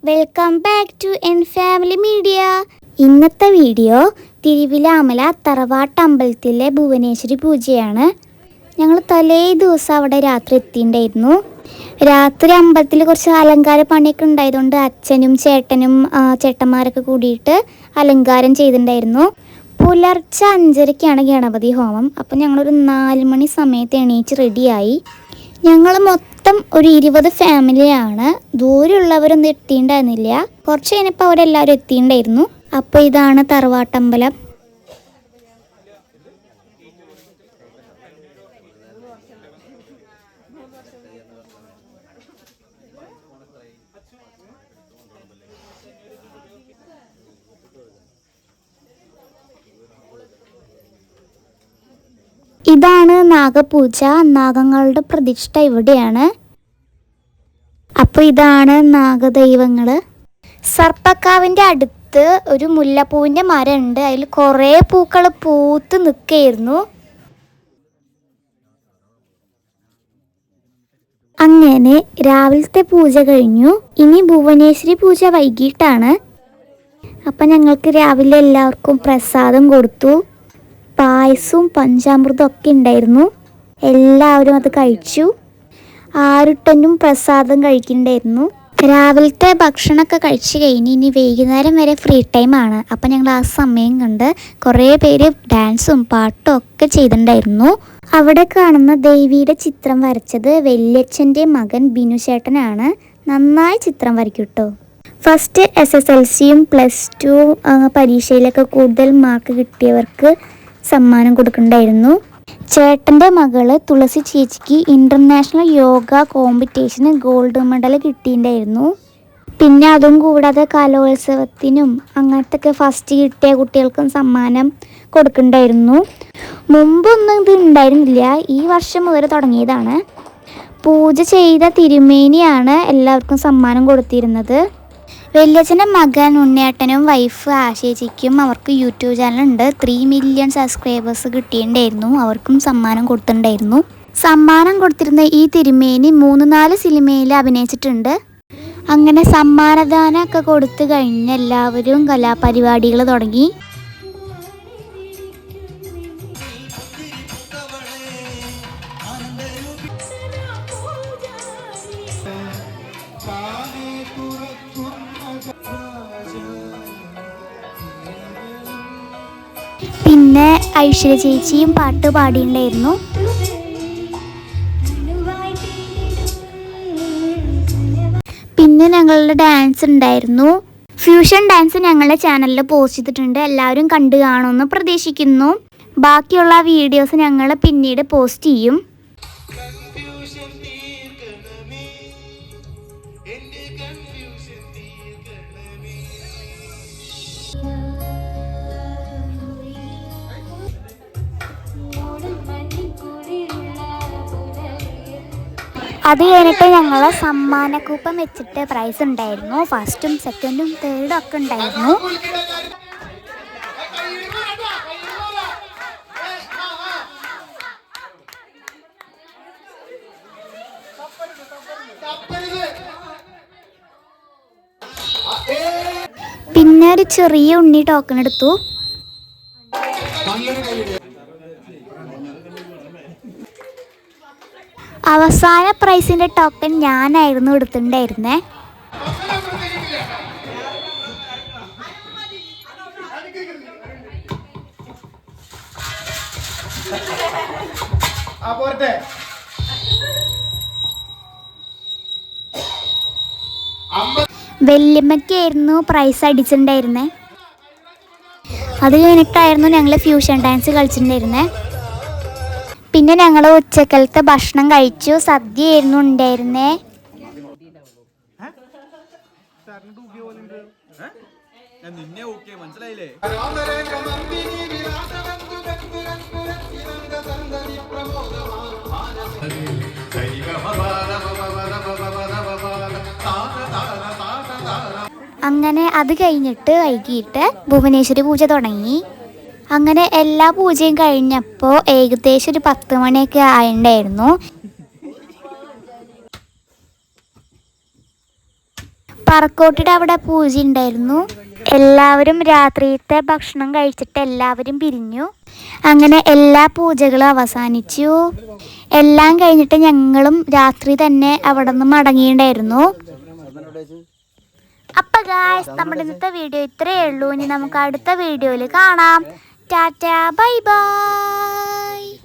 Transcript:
Welcome back to N family media. ഇന്നത്തെ video Thiruvilwamala തറവാട്ടമ്പലത്തിലെ ഭുവനേശ്വരി പൂജയാണ്. ഞങ്ങൾ തലേ ദിവസം അവിടെ രാത്രി എത്തിയിട്ടുണ്ടായിരുന്നു. രാത്രി അമ്പലത്തിൽ കുറച്ച് അലങ്കാര പണിയൊക്കെ ഉണ്ടായതുകൊണ്ട് അച്ഛനും ചേട്ടന്മാരൊക്കെ കൂടിയിട്ട് അലങ്കാരം ചെയ്തിട്ടുണ്ടായിരുന്നു. പുലർച്ചെ 5:30ക്കാണ് ഗണപതി ഹോമം. അപ്പം ഞങ്ങളൊരു 4 മണി സമയത്ത് എണീച്ച് റെഡിയായി. ഞങ്ങൾ മൊത്തം ഒരു 20 ഫാമിലിയാണ്. ദൂരമുള്ളവരൊന്നും എത്തിയിട്ടുണ്ടായിരുന്നില്ല. കുറച്ച് കഴിഞ്ഞപ്പോൾ അവരെല്ലാവരും എത്തിയിട്ടുണ്ടായിരുന്നു. അപ്പോൾ ഇതാണ് തറവാട്ടമ്പലം. ഇതാണ് നാഗപൂജ. നാഗങ്ങളുടെ പ്രതിഷ്ഠ ഇവിടെയാണ്. അപ്പോൾ ഇതാണ് നാഗദൈവങ്ങൾ. സർപ്പക്കാവിൻ്റെ അടുത്ത് ഒരു മുല്ലപ്പൂവിൻ്റെ മരം ഉണ്ട്. അതിൽ കുറേ പൂക്കൾ പൂത്ത് നിൽക്കുകയായിരുന്നു. അങ്ങനെ രാവിലത്തെ പൂജ കഴിഞ്ഞു. ഇനി ഭുവനേശ്വരി പൂജ വൈകിട്ടാണ്. അപ്പം ഞങ്ങൾക്ക് രാവിലെ എല്ലാവർക്കും പ്രസാദം കൊടുത്തു. പായസവും പഞ്ചാമൃതം ഒക്കെ ഉണ്ടായിരുന്നു. എല്ലാവരും അത് കഴിച്ചു. ആരുട്ടനും പ്രസാദം കഴിക്കുന്നുണ്ടായിരുന്നു. രാവിലത്തെ ഭക്ഷണമൊക്കെ കഴിച്ച് കഴിഞ്ഞ് ഇനി വൈകുന്നേരം വരെ ഫ്രീ ടൈമാണ്. അപ്പം ഞങ്ങൾ ആ സമയം കണ്ട് കുറേ പേര് ഡാൻസും പാട്ടും ഒക്കെ ചെയ്തിട്ടുണ്ടായിരുന്നു. അവിടെ കാണുന്ന ദേവിയുടെ ചിത്രം വരച്ചത് വല്യച്ഛൻ്റെ മകൻ ബിനു ചേട്ടനാണ്. നന്നായി ചിത്രം വരയ്ക്കും കേട്ടോ. ഫസ്റ്റ് SSLCയും +2 പരീക്ഷയിലൊക്കെ കൂടുതൽ മാർക്ക് കിട്ടിയവർക്ക് സമ്മാനം കൊടുക്കുന്നുണ്ടായിരുന്നു. ചേട്ടൻ്റെ മകള് തുളസി ചേച്ചിക്ക് ഇൻ്റർനാഷണൽ യോഗ കോമ്പറ്റീഷന് ഗോൾഡ് മെഡൽ കിട്ടിയിട്ടുണ്ടായിരുന്നു. പിന്നെ അതും കൂടാതെ കലോത്സവത്തിനും അങ്ങനത്തൊക്കെ ഫസ്റ്റ് കിട്ടിയ കുട്ടികൾക്കും സമ്മാനം കൊടുക്കുന്നുണ്ടായിരുന്നു. മുമ്പൊന്നും ഇത് ഉണ്ടായിരുന്നില്ല. ഈ വർഷം മുതൽ തുടങ്ങിയതാണ്. പൂജ ചെയ്ത തിരുമേനിയാണ് എല്ലാവർക്കും സമ്മാനം കൊടുത്തിരുന്നത്. വല്യച്ഛൻ്റെ മകൻ ഉണ്ണിയേട്ടനും വൈഫ് ആശേച്ചിക്കും അവർക്ക് യൂട്യൂബ് ചാനലുണ്ട്. 3 മില്യൺ സബ്സ്ക്രൈബേഴ്സ് കിട്ടിയിട്ടുണ്ടായിരുന്നു. അവർക്കും സമ്മാനം കൊടുത്തിട്ടുണ്ടായിരുന്നു. സമ്മാനം കൊടുത്തിരുന്ന ഈ തിരുമേനി 3-4 സിനിമയിൽ അഭിനയിച്ചിട്ടുണ്ട്. അങ്ങനെ സമ്മാനദാനമൊക്കെ കൊടുത്തു കഴിഞ്ഞ് എല്ലാവരും കലാപരിപാടികൾ തുടങ്ങി. പിന്നെ ഐശ്വര്യ ചേച്ചിയും പാട്ട് പാടിയിട്ടുണ്ടായിരുന്നു. പിന്നെ ഞങ്ങളുടെ ഡാൻസ് ഉണ്ടായിരുന്നു. ഫ്യൂഷൻ ഡാൻസ് ഞങ്ങളുടെ ചാനലിൽ പോസ്റ്റ് ചെയ്തിട്ടുണ്ട്. എല്ലാവരും കണ്ടു കാണുമെന്ന് പ്രതീക്ഷിക്കുന്നു. ബാക്കിയുള്ള വീഡിയോസ് ഞങ്ങൾ പിന്നീട് പോസ്റ്റ് ചെയ്യും. അത് കഴിഞ്ഞിട്ട് ഞങ്ങൾ സമ്മാനക്കൂപ്പൻ വെച്ചിട്ട് പ്രൈസ് ഉണ്ടായിരുന്നു. ഫസ്റ്റും സെക്കൻഡും തേർഡും ഒക്കെ ഉണ്ടായിരുന്നു. പിന്നെ ഒരു ചെറിയ ഉണ്ണി ടോക്കൺ എടുത്തു. അവസാന പ്രൈസിൻ്റെ ടോക്കൺ ഞാനായിരുന്നു എടുത്തിട്ടുണ്ടായിരുന്നേ. വല്യമ്മയ്ക്കായിരുന്നു പ്രൈസ് അടിച്ചിട്ടുണ്ടായിരുന്നേ. അത് കഴിഞ്ഞിട്ടായിരുന്നു ഞങ്ങൾ ഫ്യൂഷൻ ഡാൻസ് കളിച്ചിട്ടുണ്ടായിരുന്നേ. പിന്നെ ഞങ്ങൾ ഉച്ചക്കലത്തെ ഭക്ഷണം കഴിച്ചു. സദ്യയായിരുന്നു ഉണ്ടായിരുന്നേ. അങ്ങനെ അത് കഴിഞ്ഞിട്ട് വൈകിട്ട് ഭുവനേശ്വരി പൂജ തുടങ്ങി. അങ്ങനെ എല്ലാ പൂജയും കഴിഞ്ഞപ്പോൾ ഏകദേശം ഒരു 10 മണിയൊക്കെ ആയിട്ടുണ്ടായിരുന്നു. പറക്കോട്ടിയുടെ അവിടെ പൂജ ഉണ്ടായിരുന്നു. എല്ലാവരും രാത്രിയത്തെ ഭക്ഷണം കഴിച്ചിട്ട് എല്ലാവരും പിരിഞ്ഞു. അങ്ങനെ എല്ലാ പൂജകളും അവസാനിച്ചു. എല്ലാം കഴിഞ്ഞിട്ട് ഞങ്ങളും രാത്രി തന്നെ അവിടെ നിന്ന് മടങ്ങിയിട്ടുണ്ടായിരുന്നു. അപ്പം ഗായ്സ്, നമ്മുടെ ഇന്നത്തെ വീഡിയോ ഇത്രയേ ഉള്ളൂ. ഇനി നമുക്ക് അടുത്ത വീഡിയോയിൽ കാണാം. Tata, bye bye.